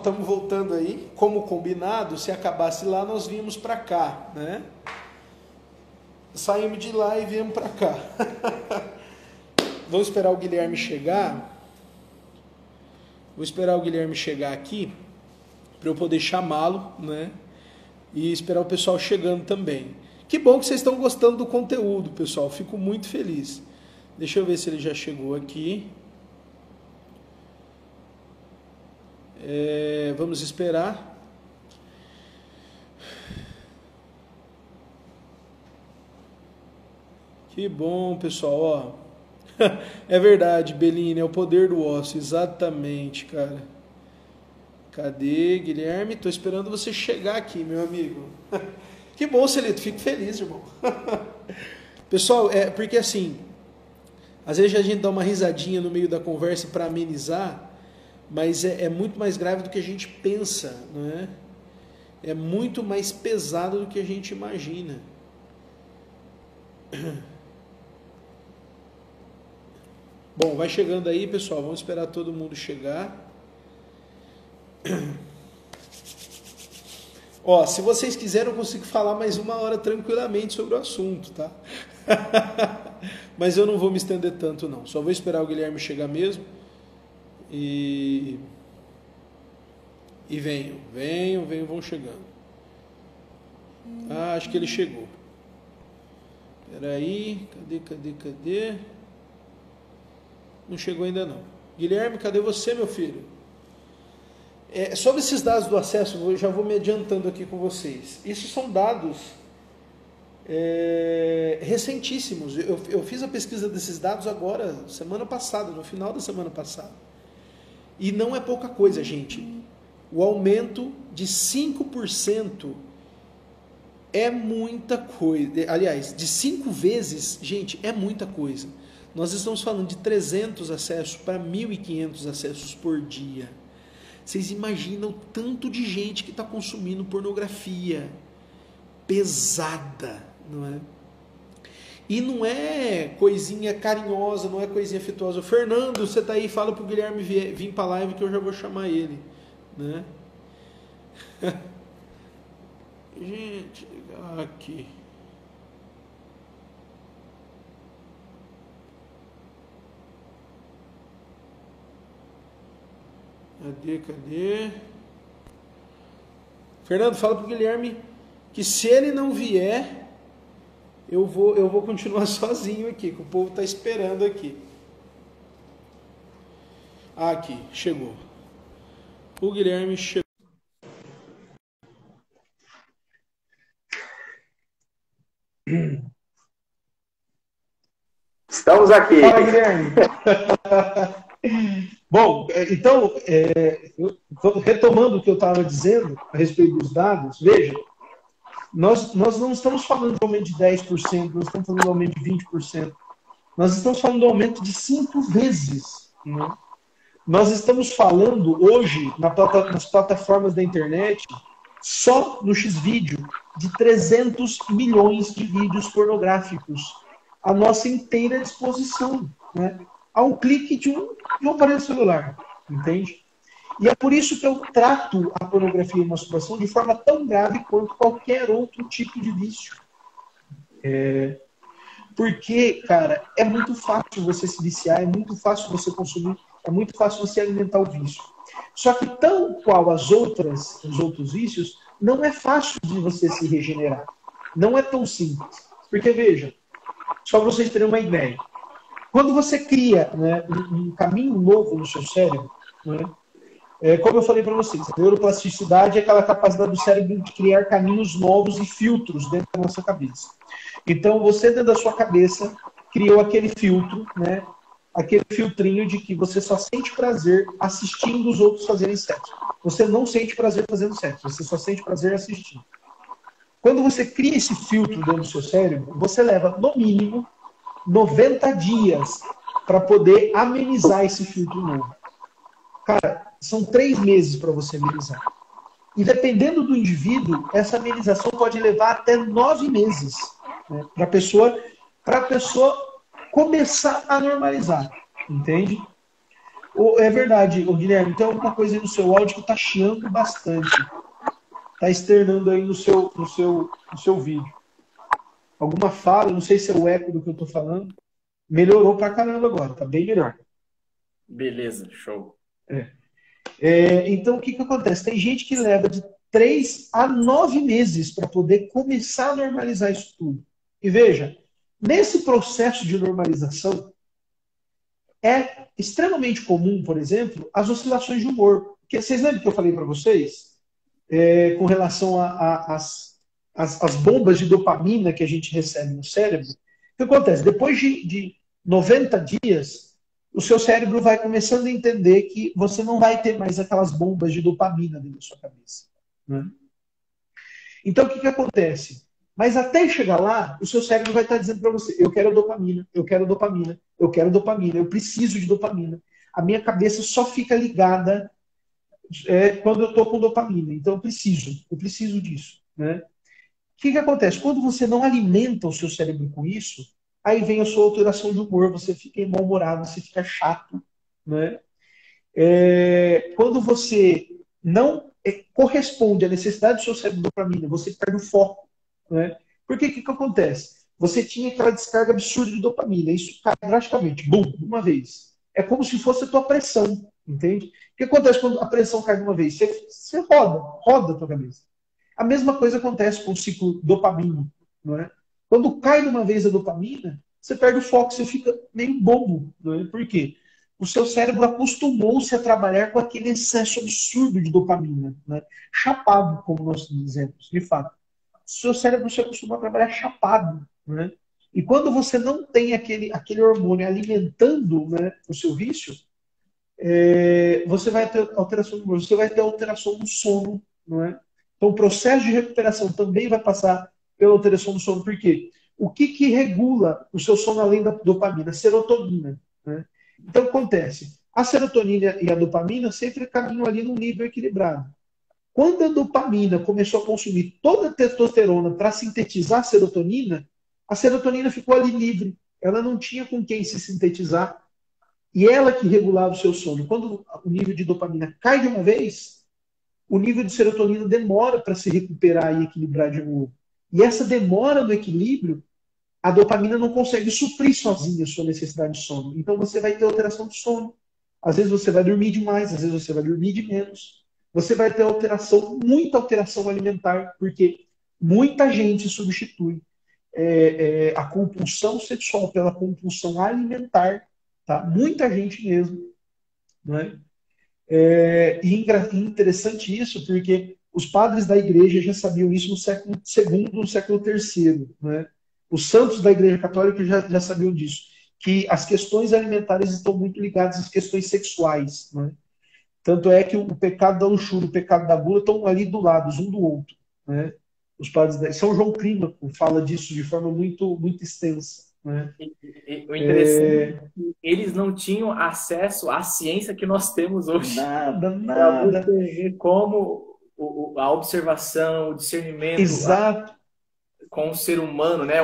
estamos voltando aí. Como combinado, se acabasse lá, nós vínhamos para cá, né? Saímos de lá e viemos para cá. Vou esperar o Guilherme chegar. Vou esperar o Guilherme chegar aqui para eu poder chamá-lo, né? E esperar o pessoal chegando também. Que bom que vocês estão gostando do conteúdo, pessoal. Fico muito feliz. Deixa eu ver se ele já chegou aqui. Vamos esperar. Que bom, pessoal. Ó. É verdade, Beline, é o poder do ócio. Exatamente, cara. Cadê, Guilherme? Estou esperando você chegar aqui, meu amigo. Que bom, Celito. Fico feliz, irmão. Pessoal, porque assim, às vezes a gente dá uma risadinha no meio da conversa para amenizar, mas é muito mais grave do que a gente pensa, não é? É muito mais pesado do que a gente imagina. Bom, vai chegando aí, pessoal. Vamos esperar todo mundo chegar. Ó, se vocês quiserem, eu consigo falar mais 1 hora tranquilamente sobre o assunto, tá? Mas eu não vou me estender tanto, não. Só vou esperar o Guilherme chegar mesmo. E venham, vão chegando. Ah, acho que ele chegou. Peraí, cadê? Não chegou ainda não. Guilherme, cadê você, meu filho? Sobre esses dados do acesso, eu já vou me adiantando aqui com vocês. Isso são dados recentíssimos. Eu fiz a pesquisa desses dados agora, semana passada, no final da semana passada. E não é pouca coisa, gente. O aumento de 5% é muita coisa. Aliás, de 5 vezes, gente, é muita coisa. Nós estamos falando de 300 acessos para 1.500 acessos por dia. Vocês imaginam o tanto de gente que está consumindo pornografia pesada, não é? E não é coisinha carinhosa, não é coisinha afetuosa. Fernando, você está aí, fala para o Guilherme vir para a live que eu já vou chamar ele, né? Gente, aqui. Cadê? Fernando, fala pro Guilherme que se ele não vier, eu vou continuar sozinho aqui, que o povo tá esperando aqui. Aqui, chegou. O Guilherme chegou. Estamos aqui. Fala, Guilherme. Bom, então, retomando o que eu estava dizendo a respeito dos dados, veja, nós não estamos falando de aumento de 10%, nós estamos falando de aumento de 20%, nós estamos falando de aumento de 5 vezes. Né? Nós estamos falando hoje, nas plataformas da internet, só no Xvideo, de 300 milhões de vídeos pornográficos à nossa inteira disposição, né? A um clique de um aparelho celular, entende? E é por isso que eu trato a pornografia e a masturbação de forma tão grave quanto qualquer outro tipo de vício. Porque, cara, é muito fácil você se viciar, é muito fácil você consumir, é muito fácil você alimentar o vício. Só que, tal qual os outros vícios, não é fácil de você se regenerar. Não é tão simples. Porque, veja, só para vocês terem uma ideia, quando você cria, né, um caminho novo no seu cérebro, né, como eu falei para vocês, a neuroplasticidade é aquela capacidade do cérebro de criar caminhos novos e filtros dentro da nossa cabeça. Então, você dentro da sua cabeça criou aquele filtro, né, aquele filtrinho de que você só sente prazer assistindo os outros fazerem sexo. Você não sente prazer fazendo sexo, você só sente prazer assistindo. Quando você cria esse filtro dentro do seu cérebro, você leva, no mínimo, 90 dias para poder amenizar esse filtro novo. Cara, são 3 meses para você amenizar. E dependendo do indivíduo, essa amenização pode levar até 9 meses, né, para a pessoa começar a normalizar. Entende? É verdade, ô Guilherme, tem alguma coisa aí no seu áudio que está chiando bastante. Está externando aí no seu vídeo. Alguma fala, não sei se é o eco do que eu estou falando. Melhorou pra caramba agora, tá bem melhor. Beleza, show. Então, o que acontece? Tem gente que leva de 3 a 9 meses para poder começar a normalizar isso tudo. E veja, nesse processo de normalização, é extremamente comum, por exemplo, as oscilações de humor. Porque, vocês lembram que eu falei para vocês com relação às bombas de dopamina que a gente recebe no cérebro? O que acontece? Depois de 90 dias, o seu cérebro vai começando a entender que você não vai ter mais aquelas bombas de dopamina dentro da sua cabeça. Né? Então, o que acontece? Mas até chegar lá, o seu cérebro vai estar dizendo para você: eu quero dopamina, eu quero dopamina, eu quero dopamina, eu preciso de dopamina. A minha cabeça só fica ligada quando eu estou com dopamina. Então, eu preciso disso. Né? O que acontece? Quando você não alimenta o seu cérebro com isso, aí vem a sua alteração de humor, você fica mal-humorado, você fica chato. Né? Quando você não corresponde à necessidade do seu cérebro de dopamina, você perde o foco. Né? Porque o que acontece? Você tinha aquela descarga absurda de dopamina, isso cai drasticamente, bum, de uma vez. É como se fosse a tua pressão, entende? O que acontece quando a pressão cai de uma vez? Você roda a tua cabeça. A mesma coisa acontece com o ciclo dopamina, não é? Quando cai de uma vez a dopamina, você perde o foco, você fica meio bobo, não é? Por quê? O seu cérebro acostumou-se a trabalhar com aquele excesso absurdo de dopamina, né? Chapado, como nós dizemos, de fato. O seu cérebro se acostumou a trabalhar chapado, né? E quando você não tem aquele hormônio alimentando, né, o seu vício, você vai ter alteração do humor, você vai ter alteração do sono, não é? Então, o processo de recuperação também vai passar pela alteração do sono. Por quê? O que regula o seu sono além da dopamina? A serotonina. Né? Então, acontece. A serotonina e a dopamina sempre caminham ali num nível equilibrado. Quando a dopamina começou a consumir toda a testosterona para sintetizar a serotonina ficou ali livre. Ela não tinha com quem se sintetizar. E ela que regulava o seu sono. Quando o nível de dopamina cai de uma vez, o nível de serotonina demora para se recuperar e equilibrar de novo. E essa demora no equilíbrio, a dopamina não consegue suprir sozinha a sua necessidade de sono. Então você vai ter alteração de sono. Às vezes você vai dormir demais, às vezes você vai dormir de menos. Você vai ter alteração, muita alteração alimentar, porque muita gente substitui a compulsão sexual pela compulsão alimentar. Tá? Muita gente mesmo. Né? E interessante isso, porque os padres da igreja já sabiam isso no século II, no século III. Né? Os santos da igreja católica já sabiam disso, que as questões alimentares estão muito ligadas às questões sexuais. Né? Tanto é que o pecado da luxúria e o pecado da gula estão ali do lado, um do outro. Né? Os padres da... São João Clímaco fala disso de forma muito, muito extensa. Né? O interessante é que eles não tinham acesso à ciência que nós temos hoje. Nada, Para nada. você ver como a observação, o discernimento Exato. com o ser humano, né?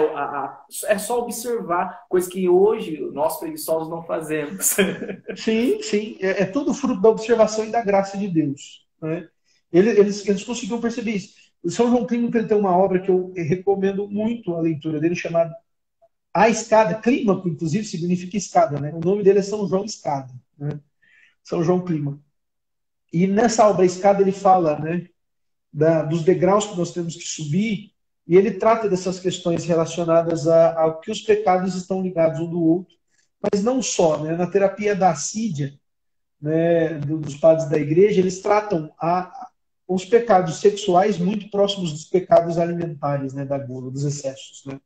É só observar, coisa que hoje nós preguiçosos não fazemos. Sim, sim. É tudo fruto da observação e da graça de Deus. Né? Eles conseguiram perceber isso. O São João Clímaco ele tem uma obra que eu recomendo muito a leitura dele, chamada A Escada. Clímaco, inclusive, significa escada. Né? O nome dele é São João Escada. Né? São João Clímaco. E nessa obra, A Escada, ele fala, né, dos degraus que nós temos que subir, e ele trata dessas questões relacionadas ao que os pecados estão ligados um do outro. Mas não só. Né? Na terapia da assídia, né, dos padres da igreja, eles tratam os pecados sexuais muito próximos dos pecados alimentares, né, da gula, dos excessos. Né?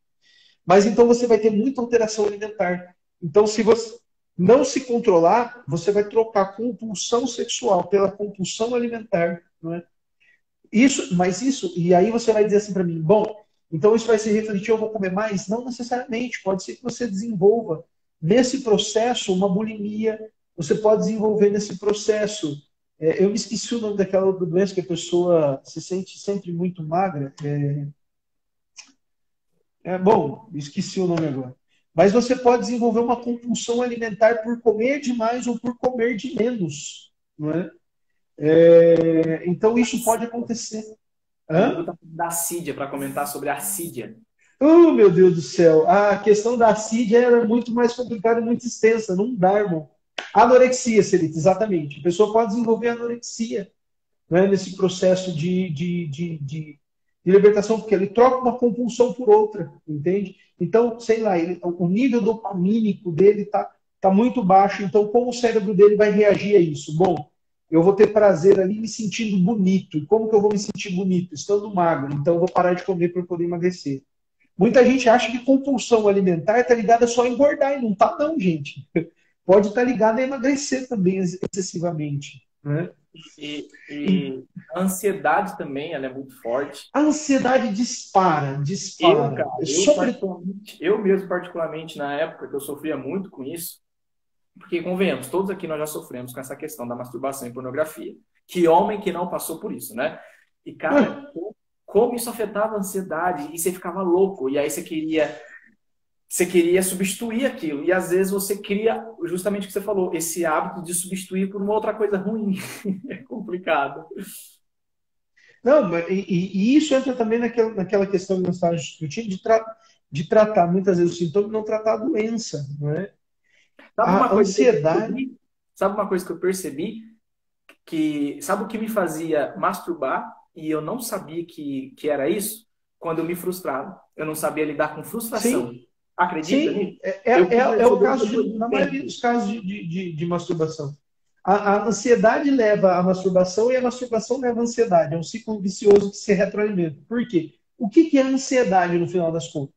Mas então você vai ter muita alteração alimentar. Então, se você não se controlar, você vai trocar a compulsão sexual pela compulsão alimentar. Né? E aí você vai dizer assim para mim, bom, então isso vai se refletir, eu vou comer mais? Não necessariamente, pode ser que você desenvolva nesse processo uma bulimia, você pode desenvolver nesse processo. Eu me esqueci o nome daquela doença que a pessoa se sente sempre muito magra. Bom, esqueci o nome agora. Mas você pode desenvolver uma compulsão alimentar por comer demais ou por comer de menos, não é? Então isso pode acontecer. O Hugo Hã? está falando da assídia, para comentar sobre a assídia. Oh, meu Deus do céu! A questão da assídia era muito mais complicada e muito extensa. Não dá, irmão. Anorexia, Celita, exatamente. A pessoa pode desenvolver anorexia, né, nesse processo de libertação, porque ele troca uma compulsão por outra, entende? Então, sei lá, o nível dopamínico dele tá muito baixo. Então, como o cérebro dele vai reagir a isso? Bom, eu vou ter prazer ali me sentindo bonito. E como que eu vou me sentir bonito? Estando magro. Então, eu vou parar de comer para poder emagrecer. Muita gente acha que compulsão alimentar está ligada só a engordar, e não está não, gente. Pode estar ligada a emagrecer também excessivamente, né? E a ansiedade também, ela é muito forte. A ansiedade dispara, Eu, dispara. cara, Sobre... eu mesmo particularmente, na época que eu sofria muito com isso, porque convenhamos, todos aqui nós já sofremos com essa questão da masturbação e pornografia. Que homem que não passou por isso, né? E, cara, como isso afetava a ansiedade, e você ficava louco, e aí você queria substituir aquilo. E às vezes você cria, justamente o que você falou, esse hábito de substituir por uma outra coisa ruim. É complicado. Não, e isso entra também naquela questão que nós estávamos discutindo de tratar muitas vezes o sintoma e não tratar a doença, não é? Sabe uma A coisa que eu ansiedade. percebi? Sabe uma coisa que eu percebi? Sabe o que me fazia masturbar e eu não sabia que era isso? Quando eu me frustrava. Eu não sabia lidar com frustração. Sim, Acredita sim, nisso? Eu fui é o percebendo caso depois de um na maioria tempo. dos casos de masturbação. A ansiedade leva à masturbação e a masturbação leva à ansiedade. É um ciclo vicioso que se retroalimenta. Por quê? O que é a ansiedade no final das contas?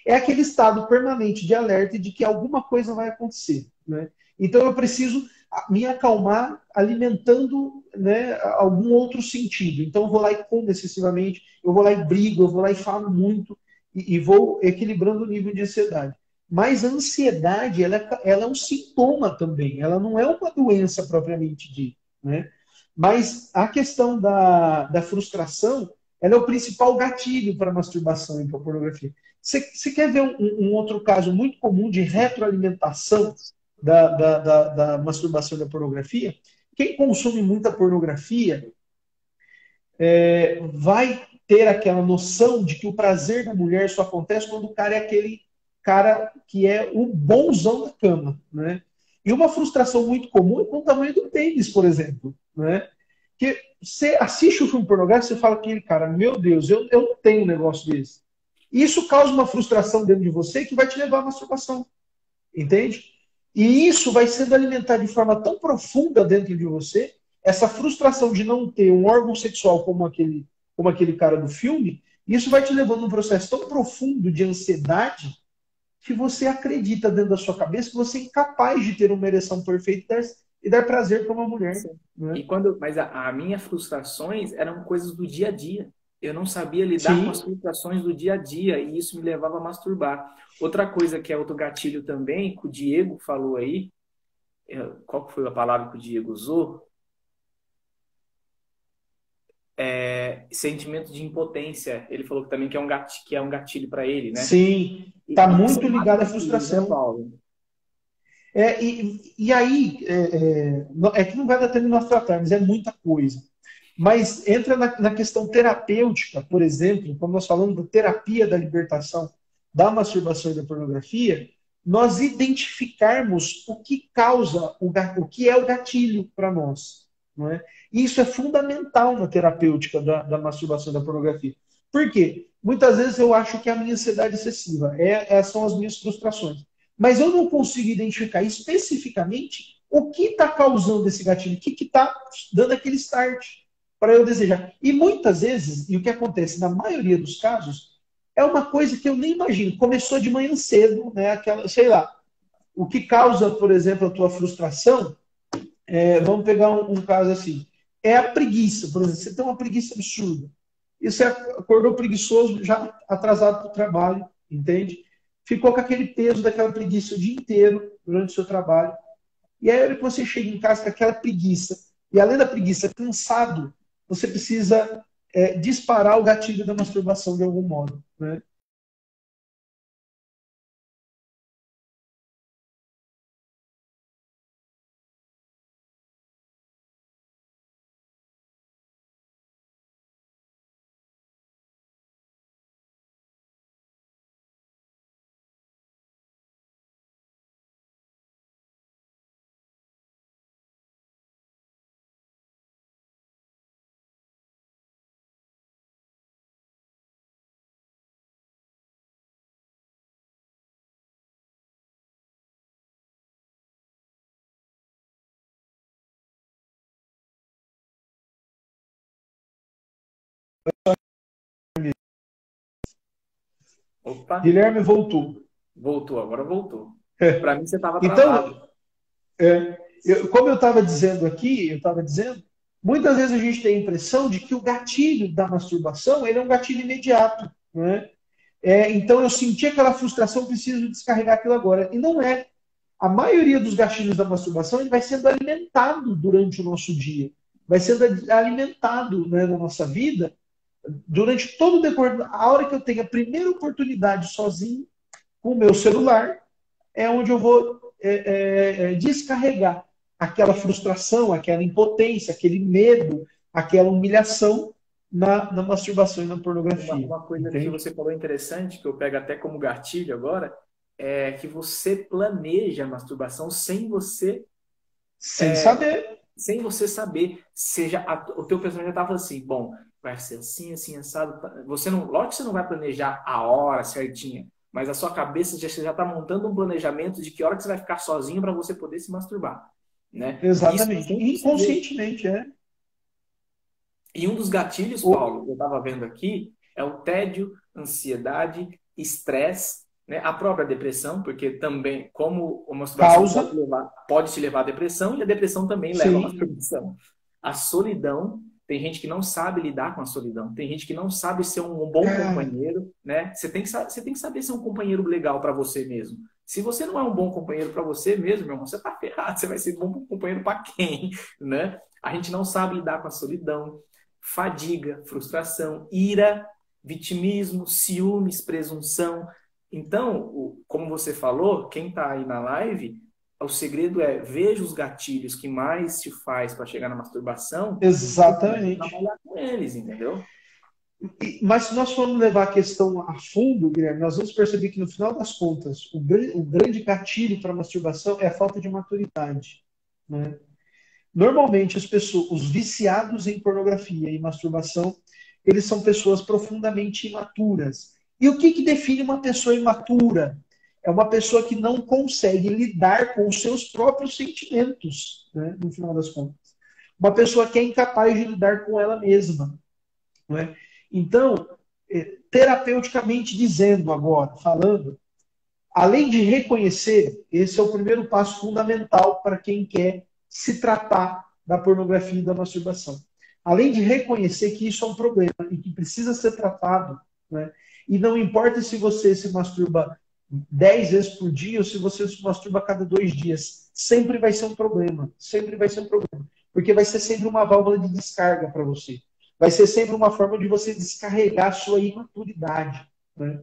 É aquele estado permanente de alerta de que alguma coisa vai acontecer, né? Então eu preciso me acalmar alimentando, né, algum outro sentido. Então eu vou lá e como excessivamente, eu vou lá e brigo, eu vou lá e falo muito e vou equilibrando o nível de ansiedade. Mas a ansiedade, ela é um sintoma também, ela não é uma doença propriamente dita, né? Mas a questão da frustração, ela é o principal gatilho para a masturbação e para a pornografia. Você quer ver um outro caso muito comum de retroalimentação da masturbação e da pornografia? Quem consome muita pornografia vai ter aquela noção de que o prazer da mulher só acontece quando o cara é aquele cara que é o bonzão da cama, né? E uma frustração muito comum é com o tamanho do pênis, por exemplo, né? Que você assiste o filme pornográfico, você fala aquele cara, meu Deus, eu não tenho um negócio desse. E isso causa uma frustração dentro de você que vai te levar à masturbação, entende? E isso vai sendo alimentado de forma tão profunda dentro de você, essa frustração de não ter um órgão sexual como aquele cara do filme, isso vai te levando a um processo tão profundo de ansiedade que você acredita dentro da sua cabeça que você é incapaz de ter uma ereção perfeita e dar prazer para uma mulher. Né? Mas a minhas frustrações eram coisas do dia a dia. Eu não sabia lidar com as Sim, frustrações do dia a dia e isso me levava a masturbar. Outra coisa que é outro gatilho também, que o Diego falou aí, qual que foi a palavra que o Diego usou? Sentimento de impotência. Ele falou que também que é um gatilho para ele, né? sim, está São muito vários ligado à gatilhos, né, frustração. Paulo? E aí, é que não vai dar tempo de nós tratarmos, é muita coisa. Mas entra na questão terapêutica, por exemplo, quando nós falamos da terapia da libertação da masturbação e da pornografia, nós identificarmos o que causa, o que é o gatilho para nós. Não é? E isso é fundamental na terapêutica da masturbação e da pornografia. Por quê? Muitas vezes eu acho que é a minha ansiedade excessiva, são as minhas frustrações. Mas eu não consigo identificar especificamente o que está causando esse gatilho, o que está dando aquele start para eu desejar. E muitas vezes, e o que acontece na maioria dos casos, é uma coisa que eu nem imagino. Começou de manhã cedo, né? Aquela, sei lá, o que causa, por exemplo, a tua frustração, vamos pegar um caso assim, é a preguiça, por exemplo, você tem uma preguiça absurda. E você acordou preguiçoso, já atrasado para o trabalho, entende? Ficou com aquele peso daquela preguiça o dia inteiro durante o seu trabalho. E aí, que você chega em casa com aquela preguiça, e além da preguiça, cansado, você precisa disparar o gatilho da masturbação de algum modo. Né? Opa, Guilherme voltou. voltou, agora voltou. É. Para mim você estava Então, travado. como eu estava dizendo aqui, muitas vezes a gente tem a impressão de que o gatilho da masturbação ele é um gatilho imediato, né? Então eu senti aquela frustração, preciso descarregar aquilo agora. E não é. A maioria dos gatilhos da masturbação ele vai sendo alimentado durante o nosso dia, vai sendo alimentado, né, na nossa vida durante todo o decorrer. A hora que eu tenho a primeira oportunidade sozinho com o meu celular é onde eu vou descarregar aquela frustração, aquela impotência, aquele medo, aquela humilhação na masturbação e na pornografia. Uma coisa que Entende? você falou interessante, que eu pego até como gatilho agora, é que você planeja a masturbação Sem saber. sem você saber. Seja o teu pensamento já estava assim, bom, vai ser assim, assim, assado. Você não, lógico que você não vai planejar a hora certinha, mas a sua cabeça você já está montando um planejamento de que hora que você vai ficar sozinho para você poder se masturbar, né? Isso Exatamente. sem você ver. Inconscientemente, é. E um dos gatilhos, Paulo, que eu estava vendo aqui, é o tédio, ansiedade, estresse, né? A própria depressão, porque também, como a masturbação Causa, pode te levar à depressão, e a depressão também leva à sim. masturbação. A solidão, tem gente que não sabe lidar com a solidão, tem gente que não sabe ser um bom Cara, companheiro, né? Você tem que saber ser um companheiro legal para você mesmo. Se você não é um bom companheiro para você mesmo, meu irmão, você tá ferrado, você vai ser bom companheiro para quem, né? A gente não sabe lidar com a solidão, fadiga, frustração, ira, vitimismo, ciúmes, presunção. Então, como você falou, quem está aí na live, o segredo é veja os gatilhos que mais te faz para chegar na masturbação e comece a exatamente. trabalhar com eles, entendeu? Mas se nós formos levar a questão a fundo, Guilherme, nós vamos perceber que no final das contas, o grande gatilho para a masturbação é a falta de maturidade, né? Normalmente, as pessoas, os viciados em pornografia e masturbação, eles são pessoas profundamente imaturas. E o que define uma pessoa imatura? É uma pessoa que não consegue lidar com os seus próprios sentimentos, né, no final das contas. Uma pessoa que é incapaz de lidar com ela mesma. Não é? Então, terapeuticamente dizendo agora, falando, além de reconhecer, esse é o primeiro passo fundamental para quem quer se tratar da pornografia e da masturbação. Além de reconhecer que isso é um problema e que precisa ser tratado, né? E não importa se você se masturba 10 vezes por dia ou se você se masturba a cada 2 dias, sempre vai ser um problema. Sempre vai ser um problema. Porque vai ser sempre uma válvula de descarga para você. Vai ser sempre uma forma de você descarregar a sua imaturidade, né?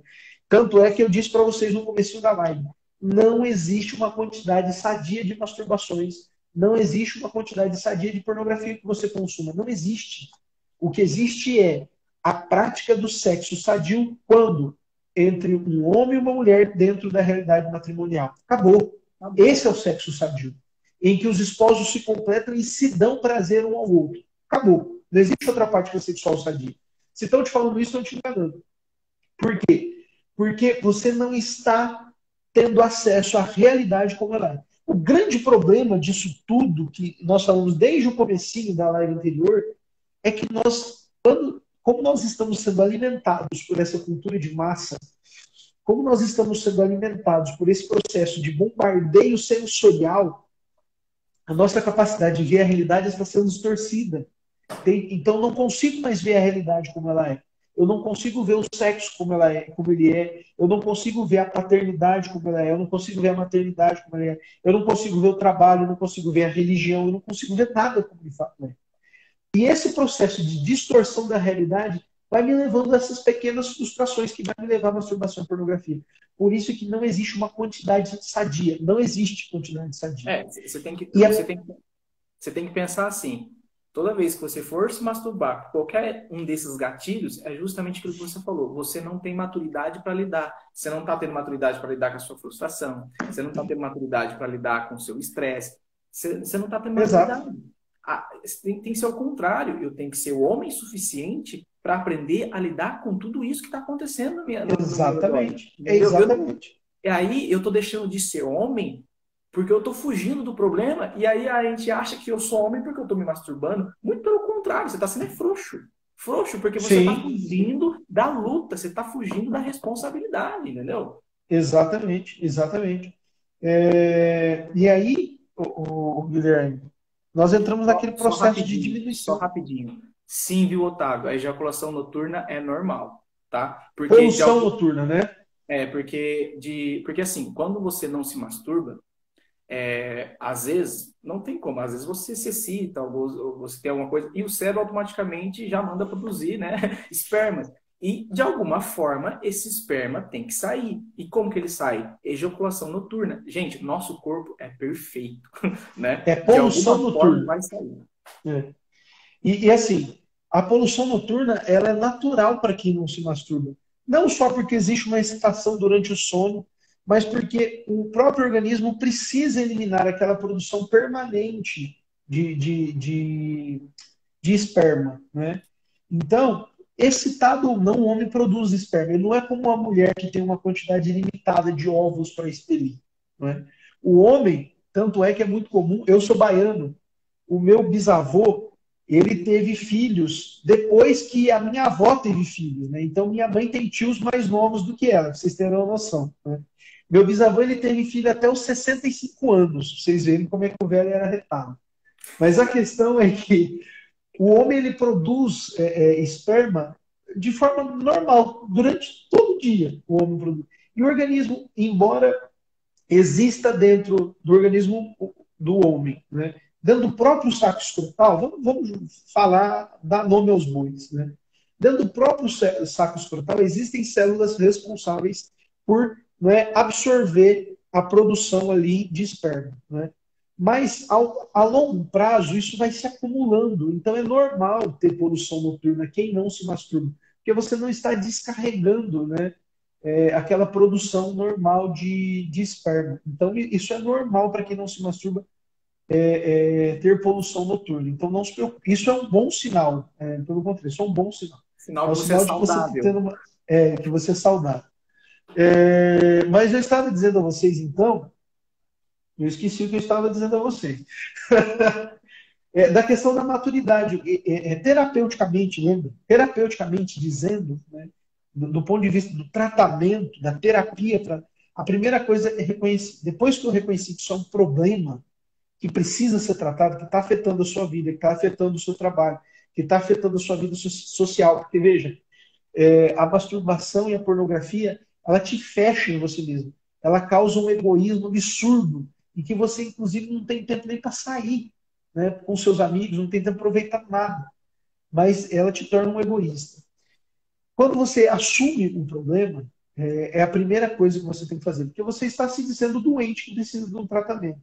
Tanto é que eu disse para vocês no começo da live, não existe uma quantidade sadia de masturbações, não existe uma quantidade sadia de pornografia que você consuma, não existe. O que existe é a prática do sexo sadio quando? Entre um homem e uma mulher dentro da realidade matrimonial. Acabou. Esse é o sexo sadio, em que os esposos se completam e se dão prazer um ao outro. Acabou. Não existe outra prática sexual sadia. Se estão te falando isso, estão te enganando. Por quê? Porque você não está tendo acesso à realidade como ela é. O grande problema disso tudo, que nós falamos desde o comecinho da live anterior, é que nós, como nós estamos sendo alimentados por essa cultura de massa, como nós estamos sendo alimentados por esse processo de bombardeio sensorial, a nossa capacidade de ver a realidade está sendo distorcida. Então, não consigo mais ver a realidade como ela é. Eu não consigo ver o sexo como ele é. Eu não consigo ver a paternidade como ela é. Eu não consigo ver a maternidade como ela é. Eu não consigo ver o trabalho. Eu não consigo ver a religião. Eu não consigo ver nada como ele fala. E esse processo de distorção da realidade vai me levando a essas pequenas frustrações que vai me levar à masturbação e pornografia. Por isso que não existe uma quantidade sadia. Não existe quantidade sadia. Você tem que pensar assim. Toda vez que você for se masturbar, qualquer um desses gatilhos, é justamente aquilo que você falou. Você não tem maturidade para lidar. Você não está tendo maturidade para lidar com a sua frustração. Você não está tendo maturidade para lidar com o seu estresse. Você não está tendo maturidade. Exato. Tem que ser o contrário. Eu tenho que ser o homem suficiente para aprender a lidar com tudo isso que está acontecendo no meu Exatamente. redor. Exatamente. E aí eu estou deixando de ser homem porque eu estou fugindo do problema, e aí a gente acha que eu sou homem porque eu estou me masturbando. Muito pelo contrário, você está sendo frouxo. Frouxo, porque você está Sim, fugindo da luta, você está fugindo da responsabilidade, entendeu? exatamente, exatamente. E aí, o Guilherme, nós entramos naquele processo de Só diminuição. rapidinho. Sim, viu, Otávio? A ejaculação noturna é normal, tá? Porque de Poluição algum... noturna, né? porque assim, quando você não se masturba, às vezes, não tem como, às vezes você se excita, ou você tem alguma coisa, e o cérebro automaticamente já manda produzir, né, esperma. E, de alguma forma, esse esperma tem que sair. E como que ele sai? Ejaculação noturna. Gente, nosso corpo é perfeito, né? É De poluição alguma forma noturna. vai sair. É. E assim, a poluição noturna ela é natural para quem não se masturba. Não só porque existe uma excitação durante o sono, mas porque o próprio organismo precisa eliminar aquela produção permanente de esperma. Né? Então, excitado ou não, o homem produz esperma. Ele não é como uma mulher que tem uma quantidade limitada de ovos para expelir. Né? O homem, tanto é que é muito comum, eu sou baiano, o meu bisavô, ele teve filhos depois que a minha avó teve filhos, né? Então minha mãe tem tios mais novos do que ela, pra vocês terem uma noção, né? Meu bisavô, ele teve filho até os 65 anos, pra vocês verem como é que o velho era retado. Mas a questão é que o homem, ele produz esperma de forma normal, durante todo o dia o homem produz. E o organismo, embora exista dentro do organismo do homem, né? Dentro do próprio saco escrotal, vamos falar, dar nome aos bois, né? Dentro do próprio saco escrotal existem células responsáveis por, né, absorver a produção ali de esperma, né? Mas a longo prazo isso vai se acumulando, então é normal ter poluição noturna quem não se masturba, porque você não está descarregando, né, aquela produção normal de esperma. Então, isso é normal para quem não se masturba ter poluição noturna. Então, não se preocupe. Isso é um bom sinal. Pelo contrário, isso é um bom sinal. Sinal É um que você é sinal de que você está saudável. tendo que você é saudável. Mas eu estava dizendo a vocês, então, eu esqueci o que eu estava dizendo a vocês. Da questão da maturidade. Terapeuticamente, lembra? Terapeuticamente dizendo, né, do ponto de vista do tratamento, da terapia, a primeira coisa é reconhecer. Depois que eu reconheci que isso é um problema que precisa ser tratado, que está afetando a sua vida, que está afetando o seu trabalho, que está afetando a sua vida social. Porque, veja, a masturbação e a pornografia, ela te fecha em você mesmo. Ela causa um egoísmo absurdo, e que você, inclusive, não tem tempo nem para sair, né, com seus amigos, não tem tempo para aproveitar nada. Mas ela te torna um egoísta. Quando você assume um problema, é a primeira coisa que você tem que fazer, porque você está se dizendo doente que precisa de um tratamento.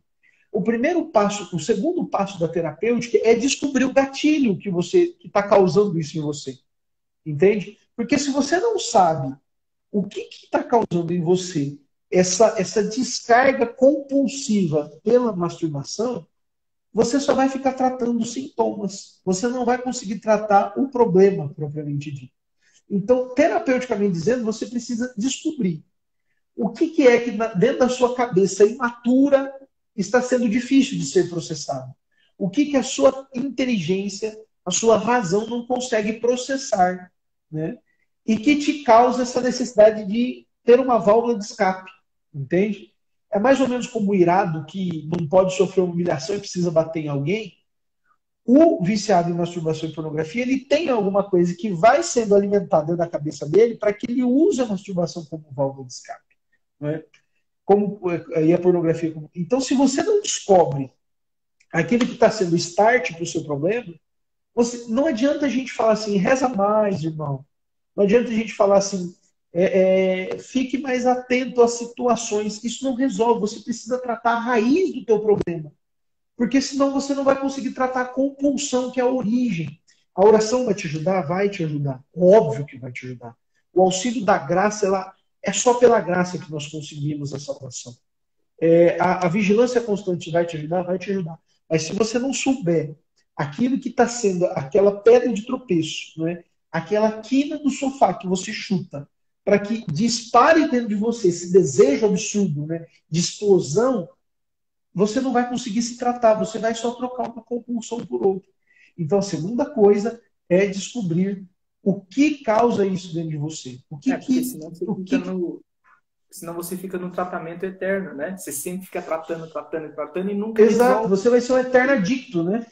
O primeiro passo, o segundo passo da terapêutica é descobrir o gatilho que está causando isso em você. Entende? Porque se você não sabe o que está causando em você essa descarga compulsiva pela masturbação, você só vai ficar tratando os sintomas. Você não vai conseguir tratar o problema propriamente dito. Então, terapeuticamente dizendo, você precisa descobrir o que é que dentro da sua cabeça imatura está sendo difícil de ser processado. O que a sua inteligência, a sua razão não consegue processar, né? E que te causa essa necessidade de ter uma válvula de escape, entende? É mais ou menos como o irado que não pode sofrer uma humilhação e precisa bater em alguém. O viciado em masturbação e pornografia, ele tem alguma coisa que vai sendo alimentada na cabeça dele para que ele use a masturbação como válvula de escape. Né? E a pornografia. Então, se você não descobre aquele que está sendo start para o seu problema, não adianta a gente falar assim, reza mais, irmão. Não adianta a gente falar assim, fique mais atento às situações. Isso não resolve. Você precisa tratar a raiz do teu problema. Porque senão você não vai conseguir tratar a compulsão, que é a origem. A oração vai te ajudar? Vai te ajudar. Óbvio que vai te ajudar. O auxílio da graça, é só pela graça que nós conseguimos a salvação. A vigilância constante vai te ajudar? Vai te ajudar. Mas se você não souber aquilo que está sendo aquela pedra de tropeço, né? Aquela quina do sofá que você chuta, para que dispare dentro de você esse desejo absurdo, né? De explosão, você não vai conseguir se tratar, você vai só trocar uma compulsão por outra. Então, a segunda coisa é descobrir o que causa isso dentro de você. Porque senão você fica no tratamento eterno, né? Você sempre fica tratando e nunca Exato, resolve. você vai ser um eterno adicto, né?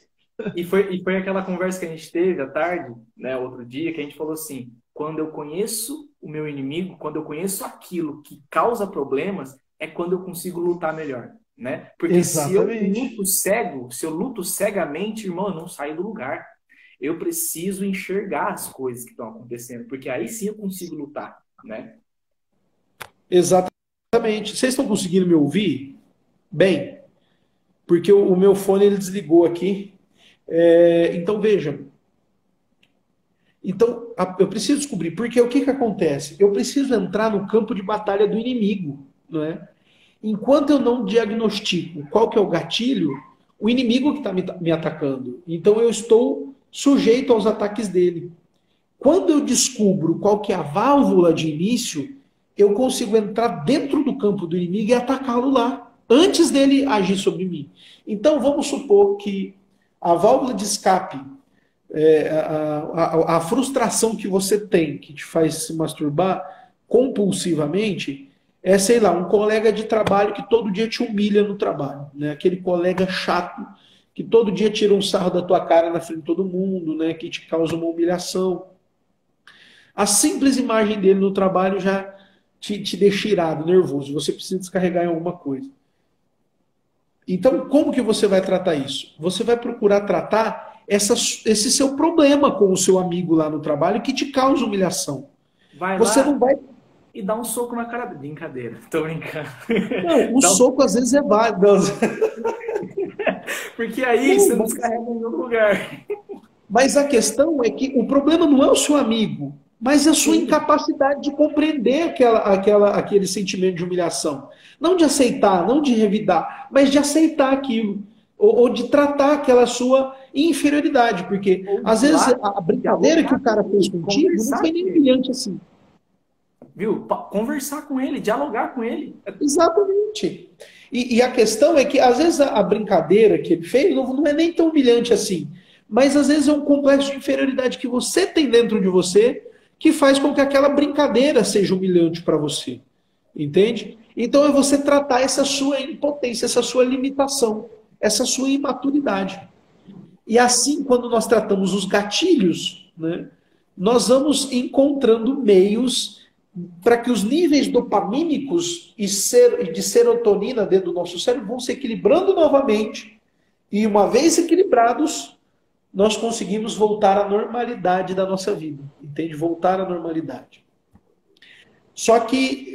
E foi aquela conversa que a gente teve à tarde, né, outro dia, que a gente falou assim: quando eu conheço o meu inimigo, quando eu conheço aquilo que causa problemas, é quando eu consigo lutar melhor, né? Porque Exatamente. se eu luto cegamente, irmão, eu não saio do lugar. Eu preciso enxergar as coisas que estão acontecendo, porque aí sim eu consigo lutar, né? Exatamente. Vocês estão conseguindo me ouvir? Bem, porque o meu fone ele desligou aqui. Então veja. Então eu preciso descobrir, porque o que acontece? Eu preciso entrar no campo de batalha do inimigo, não é? Enquanto eu não diagnostico qual que é o gatilho, o inimigo que está me atacando. Então eu estou sujeito aos ataques dele. Quando eu descubro qual que é a válvula de início, eu consigo entrar dentro do campo do inimigo e atacá-lo lá, antes dele agir sobre mim. Então vamos supor que a válvula de escape, a frustração que você tem, que te faz se masturbar compulsivamente, é, sei lá, um colega de trabalho que todo dia te humilha no trabalho, né? Aquele colega chato que todo dia tira um sarro da tua cara na frente de todo mundo, né? Que te causa uma humilhação. A simples imagem dele no trabalho já te deixa irado, nervoso. Você precisa descarregar em alguma coisa. Então, como que você vai tratar isso? Você vai procurar tratar esse seu problema com o seu amigo lá no trabalho que te causa humilhação. Vai Você não lá vai. e dá um soco na cara. Brincadeira, tô brincando. Não, o soco às vezes é válido. Porque aí Não, você não descarrega em outro lugar. mas a questão é que o problema não é o seu amigo, mas a sua Sim. incapacidade de compreender aquele sentimento de humilhação. Não de aceitar, não de revidar, mas de aceitar aquilo. Ou de tratar aquela sua inferioridade. Porque, Ou às de vezes, lá a brincadeira que dialogar o cara com fez ele, contigo não conversar foi com nem ele. humilhante assim. Viu? Conversar com ele, dialogar com ele. Exatamente. E a questão é que, às vezes, a brincadeira que ele fez não é nem tão humilhante assim. Mas, às vezes, é um complexo de inferioridade que você tem dentro de você que faz com que aquela brincadeira seja humilhante para você. Entende? Então, é você tratar essa sua impotência, essa sua limitação, essa sua imaturidade. E assim, quando nós tratamos os gatilhos, né, nós vamos encontrando meios para que os níveis dopamínicos e de serotonina dentro do nosso cérebro vão se equilibrando novamente. E uma vez equilibrados, nós conseguimos voltar à normalidade da nossa vida. Entende? Voltar à normalidade. Só que,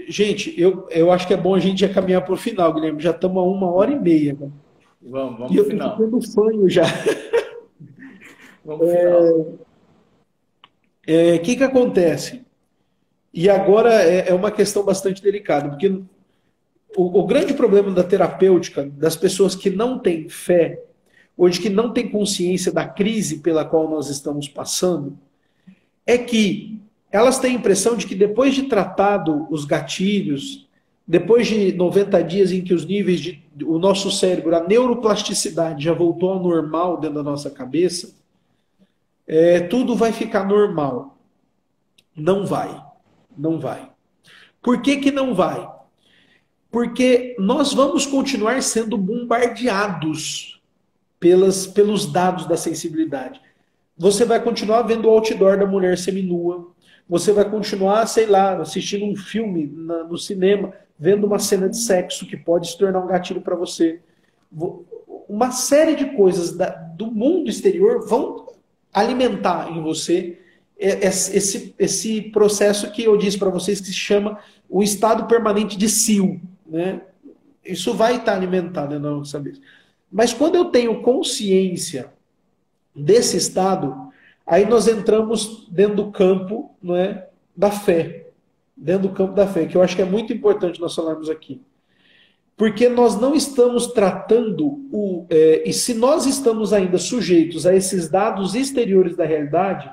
gente, eu acho que é bom a gente já caminhar para o final, Guilherme. Já estamos a 1h30. Né? Vamos E pro eu estou final. ficando fanho já. Vamos pro final. O que acontece? E agora é uma questão bastante delicada, porque o grande problema da terapêutica, das pessoas que não têm fé, ou de que não têm consciência da crise pela qual nós estamos passando, é que elas têm a impressão de que depois de tratado os gatilhos, depois de 90 dias em que os níveis o nosso cérebro, a neuroplasticidade já voltou ao normal dentro da nossa cabeça, tudo vai ficar normal. Não vai. Não vai. Por que que não vai? Porque nós vamos continuar sendo bombardeados pelos dados da sensibilidade. Você vai continuar vendo o outdoor da mulher seminua. Você vai continuar, sei lá, assistindo um filme no cinema, vendo uma cena de sexo que pode se tornar um gatilho para você. Uma série de coisas do mundo exterior vão alimentar em você esse processo que eu disse para vocês que se chama o estado permanente de cio, né? Isso vai estar alimentado na nossa cabeça. Mas quando eu tenho consciência desse estado, aí nós entramos dentro do campo, não é, da fé. Dentro do campo da fé, que eu acho que é muito importante nós falarmos aqui. Porque nós não estamos tratando e se nós estamos ainda sujeitos a esses dados exteriores da realidade,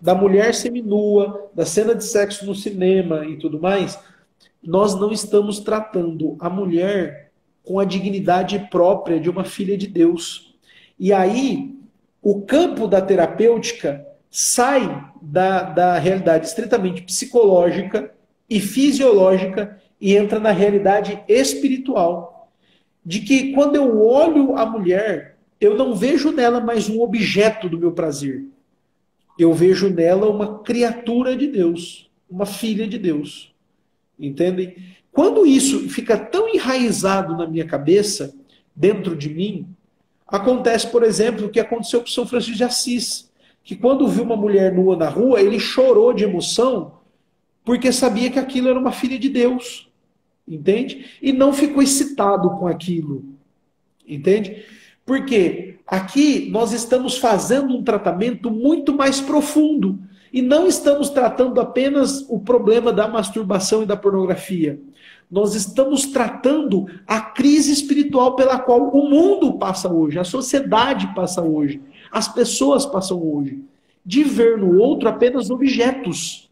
da mulher seminua, da cena de sexo no cinema e tudo mais, nós não estamos tratando a mulher com a dignidade própria de uma filha de Deus. E aí o campo da terapêutica sai da realidade estritamente psicológica e fisiológica e entra na realidade espiritual. De que quando eu olho a mulher, eu não vejo nela mais um objeto do meu prazer. Eu vejo nela uma criatura de Deus, uma filha de Deus. Entendem? Quando isso fica tão enraizado na minha cabeça, dentro de mim, acontece, por exemplo, o que aconteceu com São Francisco de Assis, que quando viu uma mulher nua na rua, ele chorou de emoção, porque sabia que aquilo era uma filha de Deus, entende? E não ficou excitado com aquilo, entende? Porque aqui nós estamos fazendo um tratamento muito mais profundo, e não estamos tratando apenas o problema da masturbação e da pornografia. Nós estamos tratando a crise espiritual pela qual o mundo passa hoje, a sociedade passa hoje, as pessoas passam hoje. De ver no outro apenas objetos,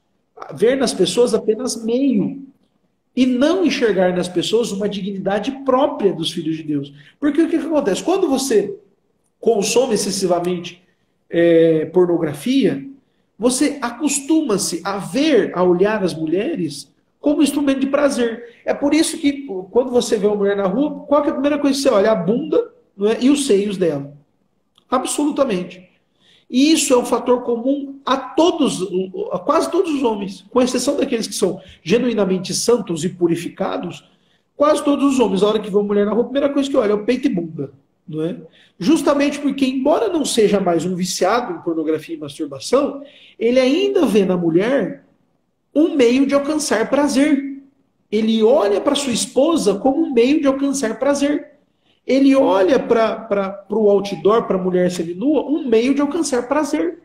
ver nas pessoas apenas meio, e não enxergar nas pessoas uma dignidade própria dos filhos de Deus. Porque o que acontece? Quando você consome excessivamente pornografia, você acostuma-se a ver, a olhar as mulheres como instrumento de prazer. É por isso que, quando você vê uma mulher na rua, qual é a primeira coisa que você olha? A bunda, não é? E os seios dela. Absolutamente. E isso é um fator comum a quase todos os homens, com exceção daqueles que são genuinamente santos e purificados, quase todos os homens, na hora que vê uma mulher na rua, a primeira coisa que olha é o peito e bunda. Não é? Justamente porque, embora não seja mais um viciado em pornografia e masturbação, ele ainda vê na mulher um meio de alcançar prazer. Ele olha para sua esposa como um meio de alcançar prazer. Ele olha para o outdoor, para a mulher seminua, um meio de alcançar prazer.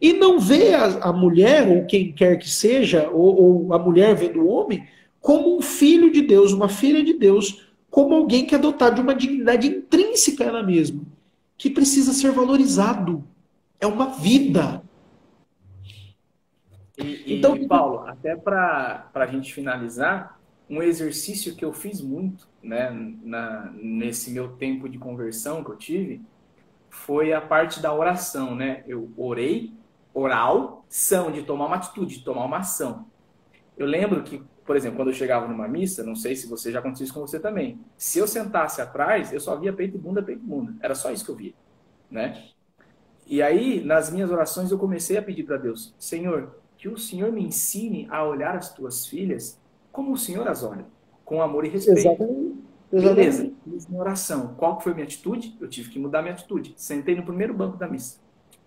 E não vê a mulher, ou quem quer que seja, ou a mulher vendo o homem, como um filho de Deus, uma filha de Deus, como alguém que é dotado de uma dignidade intrínseca a ela mesma, que precisa ser valorizado. É uma vida. Então, Paulo, até para a gente finalizar, um exercício que eu fiz muito, né, nesse meu tempo de conversão que eu tive, foi a parte da oração, né? Eu orei, oral, são, de tomar uma atitude, de tomar uma ação. Eu lembro que, por exemplo, quando eu chegava numa missa, não sei se você já aconteceu isso com você também, se eu sentasse atrás, eu só via peito e bunda, peito e bunda. Era só isso que eu via, né? E aí, nas minhas orações, eu comecei a pedir para Deus, Senhor, que o Senhor me ensine a olhar as tuas filhas como o Senhor as olha, com amor e respeito. Exatamente. Beleza, fiz minha oração. Qual foi a minha atitude? Eu tive que mudar minha atitude. Sentei no primeiro banco da missa,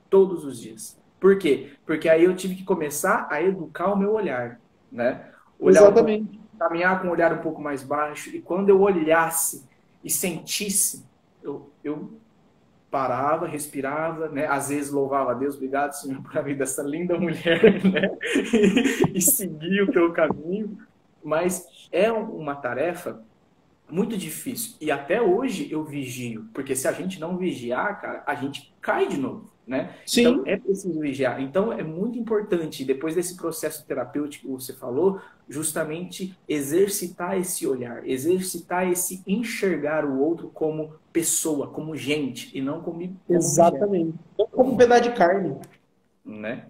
todos os dias. Por quê? Porque aí eu tive que começar a educar o meu olhar, né? Olhar Exatamente. Caminhar com um olhar um pouco mais baixo, e quando eu olhasse e sentisse, eu parava, respirava, né? Às vezes louvava a Deus, obrigado, Senhor, por a vida dessa linda mulher, né? E seguir o teu caminho. Mas é uma tarefa muito difícil. E até hoje eu vigio, porque se a gente não vigiar, cara, a gente cai de novo, né? Sim. Então é preciso vigiar. Então é muito importante, depois desse processo terapêutico que você falou, justamente exercitar esse olhar, exercitar esse enxergar o outro como pessoa, como gente, e não como Exatamente. Não como um pedaço de carne. né?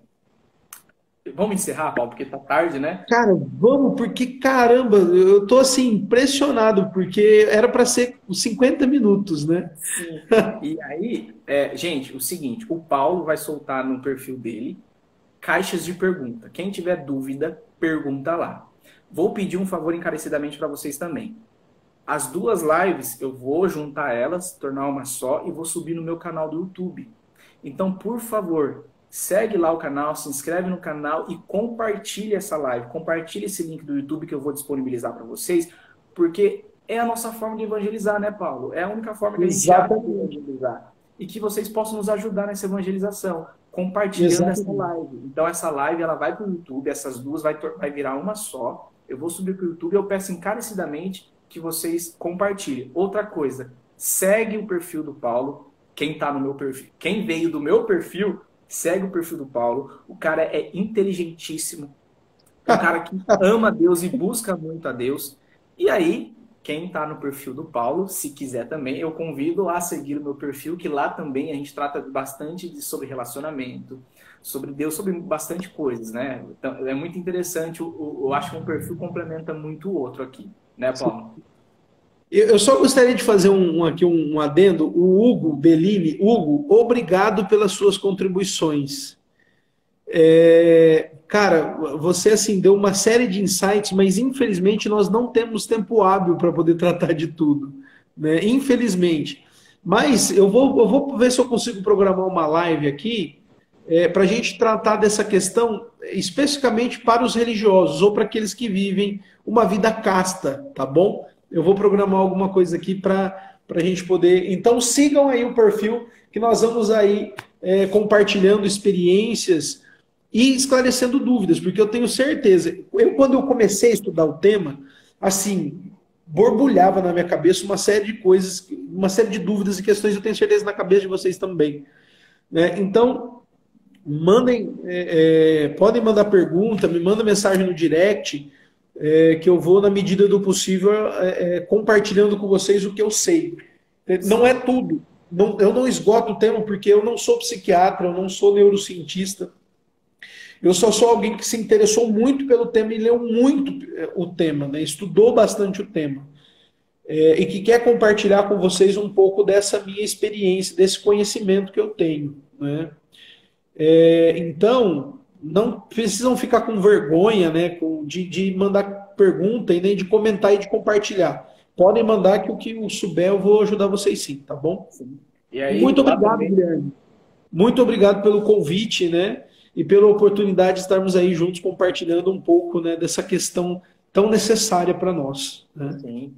Vamos encerrar, Paulo, porque tá tarde, né? Cara, vamos, porque caramba, eu tô assim impressionado, porque era para ser 50 minutos, né? Sim. E aí, gente, o seguinte, o Paulo vai soltar no perfil dele caixas de pergunta. Quem tiver dúvida, pergunta lá. Vou pedir um favor encarecidamente para vocês também. As duas lives, eu vou juntar elas, tornar uma só, e vou subir no meu canal do YouTube. Então, por favor, segue lá o canal, se inscreve no canal e compartilhe essa live. Compartilhe esse link do YouTube que eu vou disponibilizar para vocês, porque é a nossa forma de evangelizar, né, Paulo? É a única forma que a gente acha de evangelizar. E que vocês possam nos ajudar nessa evangelização, compartilhando essa live. Então, essa live ela vai para o YouTube, essas duas vai virar uma só. Eu vou subir para o YouTube e eu peço encarecidamente que vocês compartilhem. Outra coisa, segue o perfil do Paulo, quem está no meu perfil. Quem veio do meu perfil, segue o perfil do Paulo. O cara é inteligentíssimo. É um cara que ama Deus e busca muito a Deus. E aí, quem está no perfil do Paulo, se quiser também, eu convido a seguir o meu perfil, que lá também a gente trata bastante sobre relacionamento, sobre Deus, sobre bastante coisas, né? Então, é muito interessante, eu acho que um perfil complementa muito o outro aqui, né, Paulo? Eu só gostaria de fazer aqui um adendo. O Hugo Bellini, Hugo, obrigado pelas suas contribuições. Cara, você assim deu uma série de insights, mas infelizmente nós não temos tempo hábil para poder tratar de tudo, né? Infelizmente. Mas eu vou ver se eu consigo programar uma live aqui para a gente tratar dessa questão especificamente para os religiosos ou para aqueles que vivem uma vida casta, tá bom? Eu vou programar alguma coisa aqui para a gente poder. Então sigam aí o perfil que nós vamos aí compartilhando experiências e esclarecendo dúvidas, porque eu tenho certeza, quando eu comecei a estudar o tema, assim, borbulhava na minha cabeça uma série de coisas, uma série de dúvidas e questões, eu tenho certeza na cabeça de vocês também, né? Então, podem mandar pergunta, me manda mensagem no direct, que eu vou, na medida do possível, compartilhando com vocês o que eu sei. Não é tudo, eu não esgoto o tema, porque eu não sou psiquiatra, eu não sou neurocientista. Eu só sou alguém que se interessou muito pelo tema e leu muito o tema, né? Estudou bastante o tema. E que quer compartilhar com vocês um pouco dessa minha experiência, desse conhecimento que eu tenho, né? Então, não precisam ficar com vergonha, né, de mandar pergunta e nem de comentar e de compartilhar. Podem mandar que o que eu souber eu vou ajudar vocês sim, tá bom? Sim. E aí, muito obrigado, Guilherme. Muito obrigado pelo convite, né? E pela oportunidade de estarmos aí juntos compartilhando um pouco, né, dessa questão tão necessária para nós, né? Sim.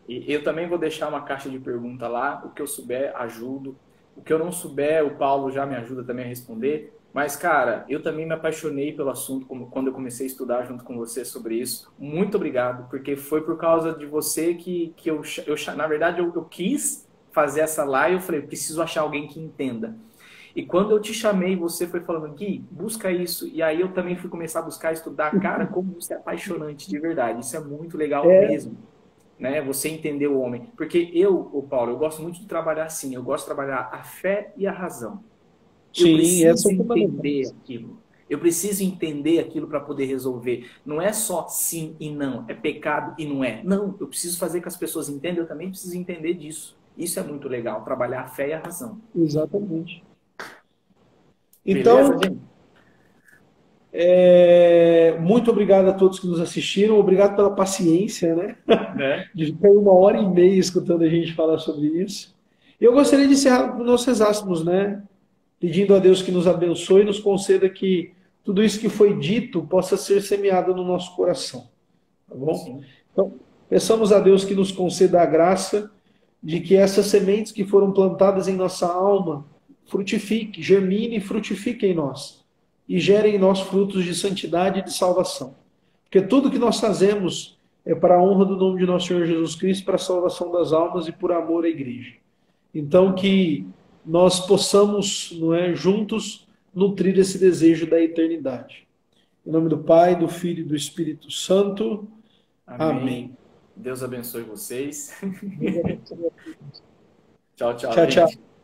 E eu também vou deixar uma caixa de pergunta lá. O que eu souber, ajudo. O que eu não souber, o Paulo já me ajuda também a responder. Mas, cara, eu também me apaixonei pelo assunto quando eu comecei a estudar junto com você sobre isso. Muito obrigado, porque foi por causa de você que eu na verdade, eu quis fazer essa live. Eu falei, preciso achar alguém que entenda. E quando eu te chamei, você foi falando, Gui, busca isso. E aí eu também fui começar a buscar, estudar. Cara, como isso é apaixonante, de verdade. Isso é muito legal mesmo. Né? Você entender o homem. Porque Paulo, eu gosto muito de trabalhar assim. Eu gosto de trabalhar a fé e a razão. Sim, eu preciso entender aquilo. Eu preciso entender aquilo para poder resolver. Não é só sim e não. É pecado e não é. Não, eu preciso fazer que as pessoas entendam. Eu também preciso entender disso. Isso é muito legal. Trabalhar a fé e a razão. Exatamente. Então, beleza, muito obrigado a todos que nos assistiram, obrigado pela paciência, né? De ficar 1h30 escutando a gente falar sobre isso. Eu gostaria de encerrar nós rezássemos, né? Pedindo a Deus que nos abençoe e nos conceda que tudo isso que foi dito possa ser semeado no nosso coração, tá bom? Sim. Então, peçamos a Deus que nos conceda a graça de que essas sementes que foram plantadas em nossa alma frutifique, germine e frutifique em nós e gere em nós frutos de santidade e de salvação. Porque tudo que nós fazemos é para a honra do nome de nosso Senhor Jesus Cristo, para a salvação das almas e por amor à igreja. Então que nós possamos, juntos nutrir esse desejo da eternidade. Em nome do Pai, do Filho e do Espírito Santo. Amém. Deus abençoe vocês. Tchau, tchau. Tchau, tchau.